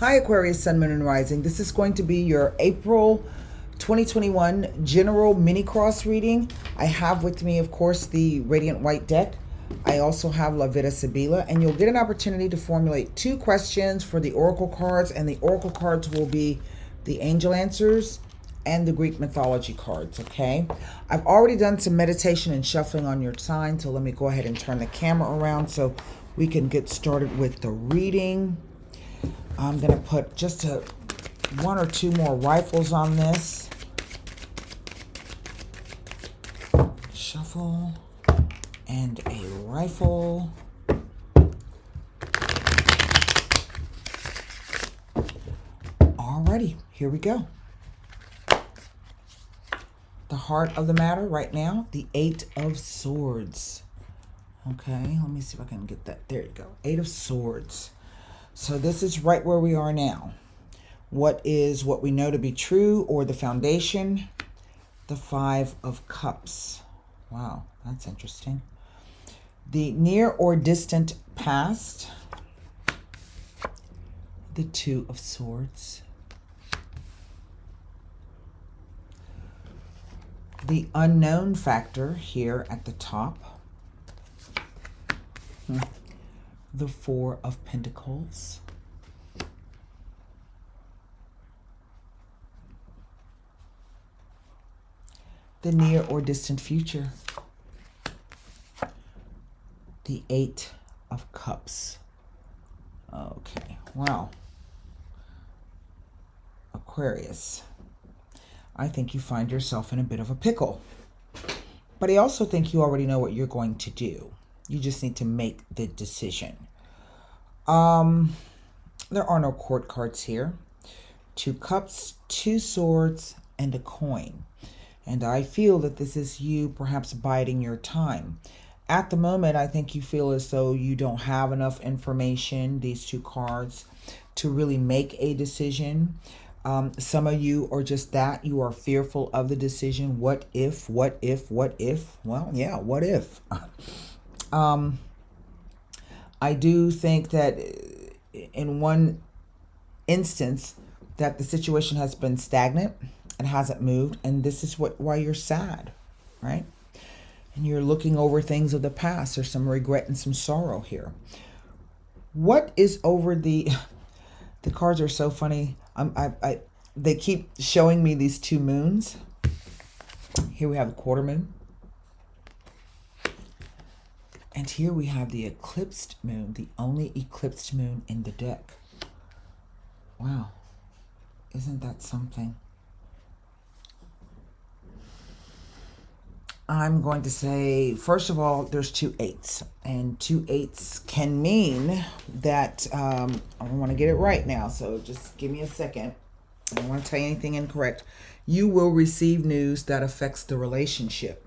Hi Aquarius, Sun, Moon, and Rising. This is going to be your April 2021 general mini cross reading. I have with me, of course, the Radiant White deck. I also have La Vida Sibila, and you'll get an opportunity to formulate 2 questions for the Oracle cards, and the Oracle cards will be the Angel Answers and the Greek mythology cards, okay? I've already done some meditation and shuffling on your sign, so let me go ahead and turn the camera around so we can get started with the reading. I'm going to put just 1 or 2 more rifles on this. Shuffle and a rifle. Alrighty, here we go. The heart of the matter right now, the 8 of Swords. Okay, let me see if I can get that. There you go. 8 of Swords. So this is right where we are now. What is what we know to be true or the foundation? The 5 of Cups. Wow, that's interesting. The near or distant past. The 2 of Swords. The unknown factor here at the top. The 4 of Pentacles. The near or distant future. The 8 of Cups. Okay, wow. Aquarius, I think you find yourself in a bit of a pickle. But I also think you already know what you're going to do. You just need to make the decision. There are no court cards here. 2 cups, 2 swords, and a coin. And I feel that this is you perhaps biding your time. At the moment, I think you feel as though you don't have enough information, these 2 cards, to really make a decision. Some of you are just that. You are fearful of the decision. What if, what if, what if? Well, yeah, what if? I do think that in one instance that the situation has been stagnant and hasn't moved, and this is why you're sad, right? And you're looking over things of the past. There's some regret and some sorrow here. What is over the cards are so funny. They keep showing me these 2 moons. Here we have a quarter moon. And here we have the eclipsed moon, the only eclipsed moon in the deck. Wow. Isn't that something? I'm going to say, first of all, there's 2 8s. And 2 8s can mean that, I don't want to get it right now, so just give me a second. I don't want to tell you anything incorrect. You will receive news that affects the relationship.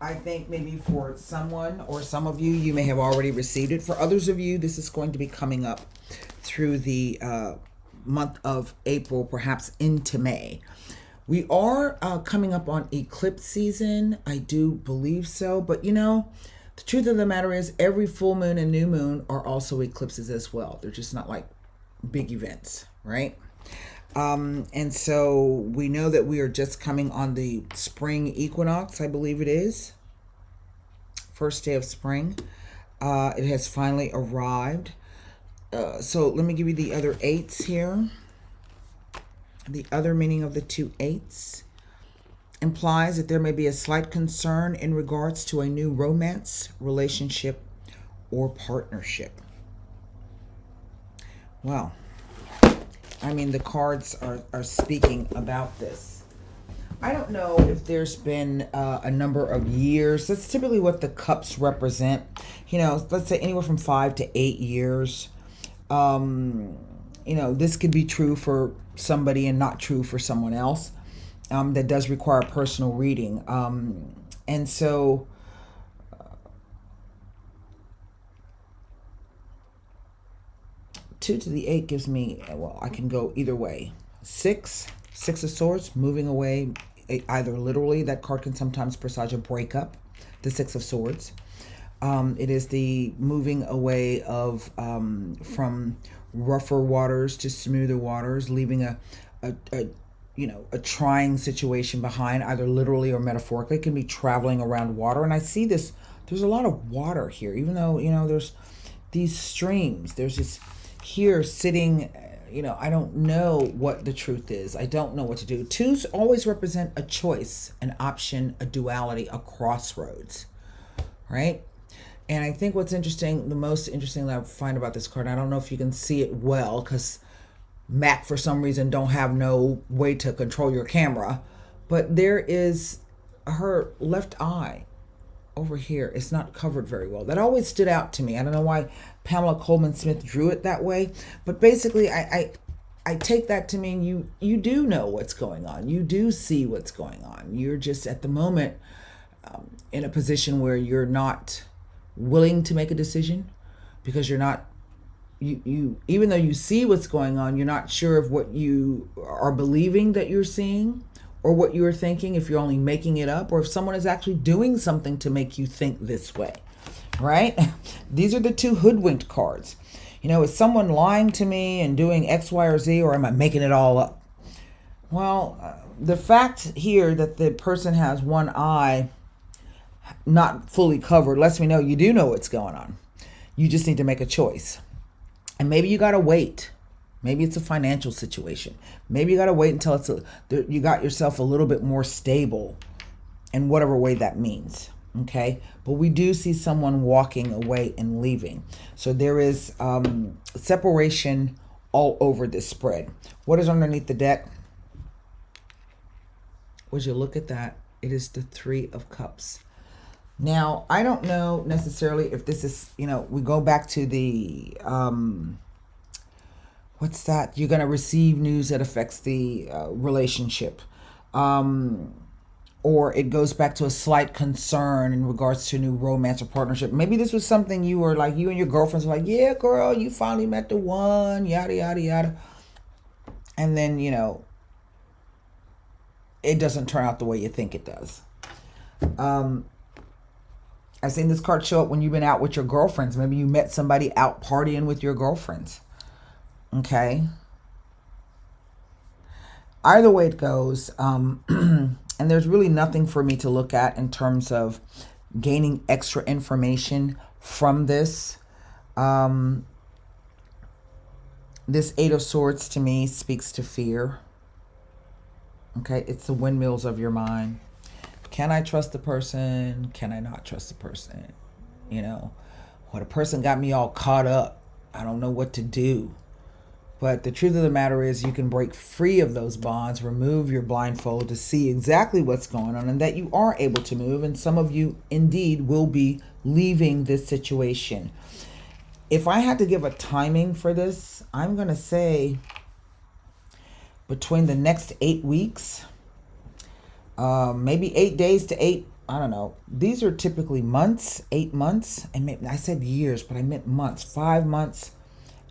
I think maybe for someone or some of you, you may have already received it. For others of you, this is going to be coming up through the month of April, perhaps into May. We are coming up on eclipse season. I do believe so. But, you know, the truth of the matter is every full moon and new moon are also eclipses as well. They're just not like big events, right? And so we know that we are just coming on the spring equinox, I believe it is. First day of spring. It has finally arrived. So let me give you the other 8s here. The other meaning of the 2 8s implies that there may be a slight concern in regards to a new romance, relationship, or partnership. Well, I mean, the cards are speaking about this. I don't know if there's been a number of years. That's typically what the cups represent. You know, let's say anywhere from 5 to 8 years. You know, this could be true for somebody and not true for someone else. That does require personal reading. And so 2 to the 8 gives me, well, I can go either way. 6 of Swords, moving away, either literally, that card can sometimes presage a breakup, the 6 of Swords. It is the moving away of from rougher waters to smoother waters, leaving a a trying situation behind, either literally or metaphorically. It can be traveling around water, and I see this. There's a lot of water here, even though there's these streams. There's this here sitting. I don't know what the truth is. I don't know what to do. Twos always represent a choice, an option, a duality, a crossroads, right? And I think what's interesting, the most interesting that I find about this card, I don't know if you can see it well because Mac for some reason don't have no way to control your camera, but there is her left eye over here. It's not covered very well. That always stood out to me. I don't know why Pamela Coleman Smith drew it that way, but basically I take that to mean you do know what's going on. You do see what's going on. You're just at the moment in a position where you're not willing to make a decision because you're not you even though you see what's going on, you're not sure of what you are believing that you're seeing or what you are thinking, if you're only making it up or if someone is actually doing something to make you think this way, right? These are the two hoodwinked cards. Is someone lying to me and doing X, Y, or Z, or am I making it all up? Well, the fact here that the person has one eye not fully covered lets me know you do know what's going on. You just need to make a choice. And maybe you got to wait. Maybe it's a financial situation. Maybe you got to wait until you got yourself a little bit more stable in whatever way that means. Okay. But we do see someone walking away and leaving. So there is separation all over this spread. What is underneath the deck? Would you look at that? It is the Three of Cups. Now, I don't know necessarily if this is, we go back to the, what's that? You're going to receive news that affects the relationship. Or it goes back to a slight concern in regards to new romance or partnership. Maybe this was something you were like, you and your girlfriends were like, yeah, girl, you finally met the one, yada, yada, yada. And then, it doesn't turn out the way you think it does. I've seen this card show up when you've been out with your girlfriends. Maybe you met somebody out partying with your girlfriends. Okay. Either way it goes, and there's really nothing for me to look at in terms of gaining extra information from this. This Eight of Swords to me speaks to fear. Okay, it's the windmills of your mind. Can I trust the person? Can I not trust the person? A person got me all caught up. I don't know what to do. But the truth of the matter is you can break free of those bonds, remove your blindfold to see exactly what's going on and that you are able to move. And some of you indeed will be leaving this situation. If I had to give a timing for this, I'm going to say between the next 8 weeks, maybe 8 days to 8, I don't know. These are typically months, 8 months. And maybe, I said years, but I meant months, 5 months,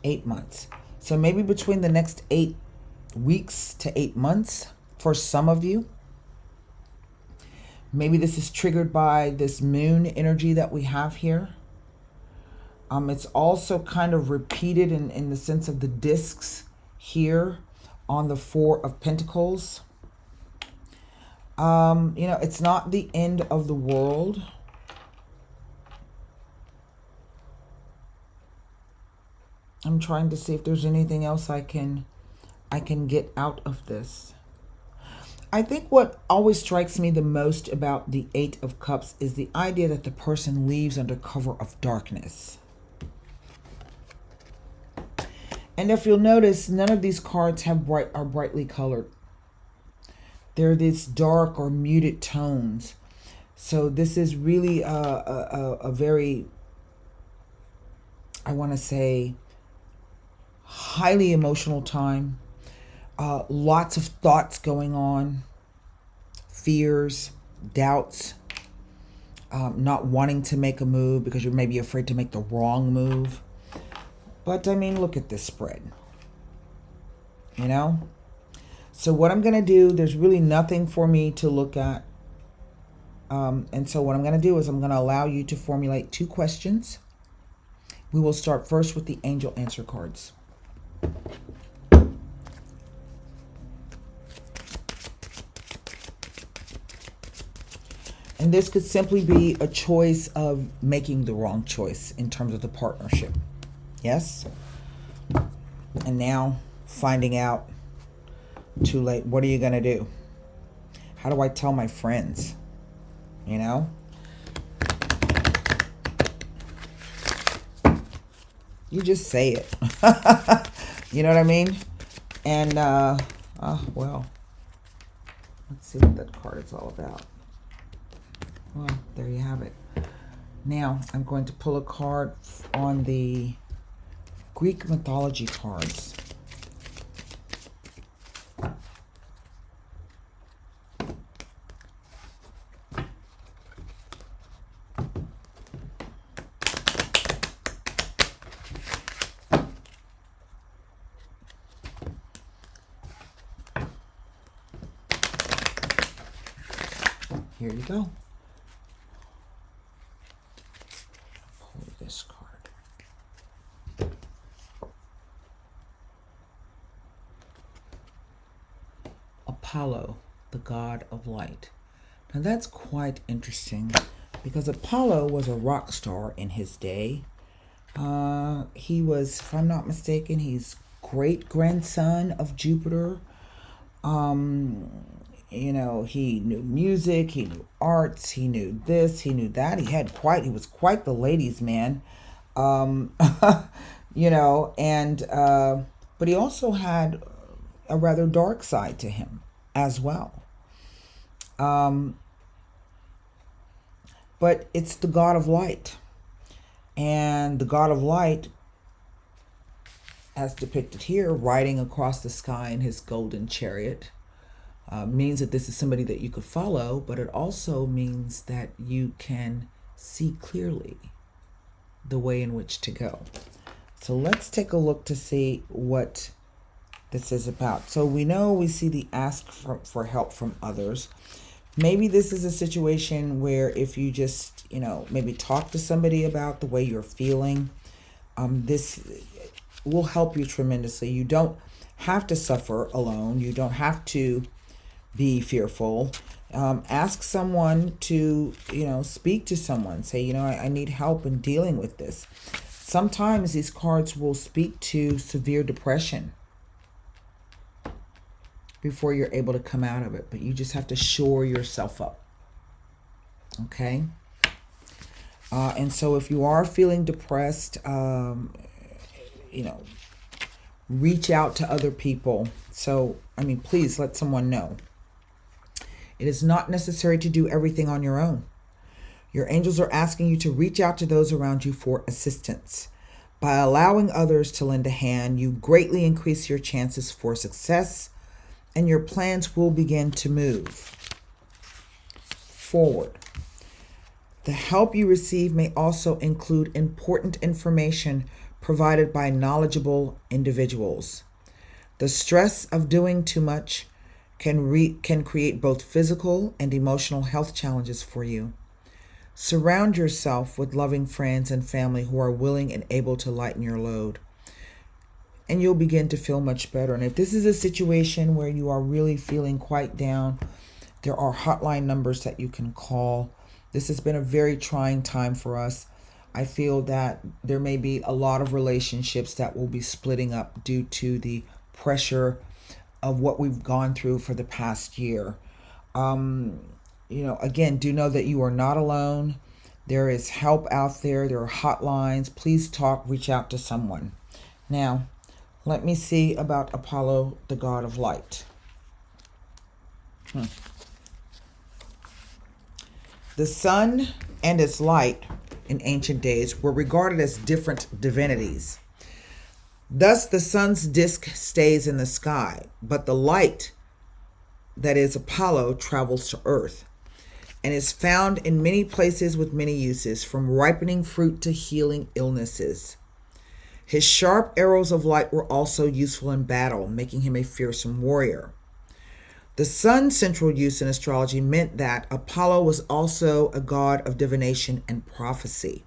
8 months. So maybe between the next 8 weeks to 8 months for some of you. Maybe this is triggered by this moon energy that we have here. It's also kind of repeated in the sense of the discs here on the Four of Pentacles. It's not the end of the world. I'm trying to see if there's anything else I can get out of this. I think what always strikes me the most about the Eight of Cups is the idea that the person leaves under cover of darkness. And if you'll notice, none of these cards are brightly colored. They're these dark or muted tones. So this is really a very, I want to say, highly emotional time. Lots of thoughts going on. Fears, doubts, not wanting to make a move because you're maybe afraid to make the wrong move. But I mean, look at this spread. So what I'm going to do, there's really nothing for me to look at. And so what I'm going to do is I'm going to allow you to formulate 2 questions. We will start first with the angel answer cards. And this could simply be a choice of making the wrong choice in terms of the partnership. Yes? And now finding out too late. What are you going to do? How do I tell my friends? You know? You just say it. You know what I mean? And, well, let's see what that card is all about. Well, there you have it. Now, I'm going to pull a card on the Greek mythology cards. Here you go. Pull this card. Apollo, the god of light. Now that's quite interesting because Apollo was a rock star in his day. He was, if I'm not mistaken, he's great-grandson of Jupiter. You know, he knew music, he knew arts, he knew this, he knew that. He was quite the ladies' man. You know, and, but he also had a rather dark side to him as well. But it's the god of light. And the god of light, as depicted here, riding across the sky in his golden chariot, means that this is somebody that you could follow, but it also means that you can see clearly the way in which to go. So let's take a look to see what this is about. So we know we see the ask for help from others. Maybe this is a situation where if you just, you know, maybe talk to somebody about the way you're feeling, this will help you tremendously. You don't have to suffer alone. You don't have to be fearful. Ask someone to, you know, speak to someone. Say, you know, I need help in dealing with this. Sometimes these cards will speak to severe depression before you're able to come out of it. But you just have to shore yourself up. Okay? And so if you are feeling depressed, you know, reach out to other people. So, I mean, please let someone know. It is not necessary to do everything on your own. Your angels are asking you to reach out to those around you for assistance. By allowing others to lend a hand, you greatly increase your chances for success, and your plans will begin to move forward. The help you receive may also include important information provided by knowledgeable individuals. The stress of doing too much can create both physical and emotional health challenges for you. Surround yourself with loving friends and family who are willing and able to lighten your load, and you'll begin to feel much better. And if this is a situation where you are really feeling quite down, there are hotline numbers that you can call. This has been a very trying time for us. I feel that there may be a lot of relationships that will be splitting up due to the pressure of what we've gone through for the past year. You know, again, do know that you are not alone. There is help out there. There are hotlines. Please talk, reach out to someone. Now, let me see about Apollo, the god of light. The sun and its light in ancient days were regarded as different divinities. Thus, the sun's disk stays in the sky, but the light, that is Apollo, travels to Earth and is found in many places with many uses, from ripening fruit to healing illnesses. His sharp arrows of light were also useful in battle, making him a fearsome warrior. The sun's central use in astrology meant that Apollo was also a god of divination and prophecy.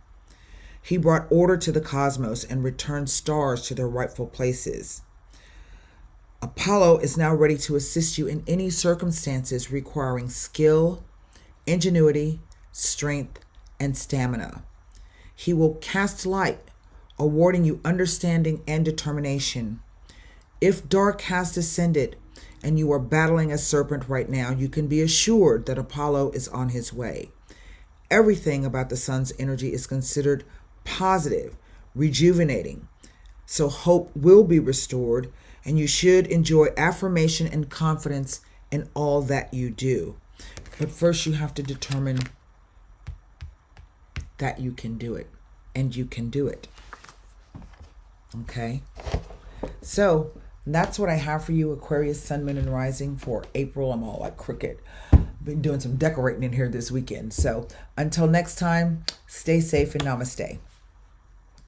He brought order to the cosmos and returned stars to their rightful places. Apollo is now ready to assist you in any circumstances requiring skill, ingenuity, strength, and stamina. He will cast light, awarding you understanding and determination. If dark has descended and you are battling a serpent right now, you can be assured that Apollo is on his way. Everything about the sun's energy is considered positive, rejuvenating. So hope will be restored, and you should enjoy affirmation and confidence in all that you do. But first you have to determine that you can do it, and you can do it. Okay? So that's what I have for you, Aquarius, Sun, Moon, and Rising for April. I'm all like crooked. Been doing some decorating in here this weekend. So until next time, stay safe and namaste.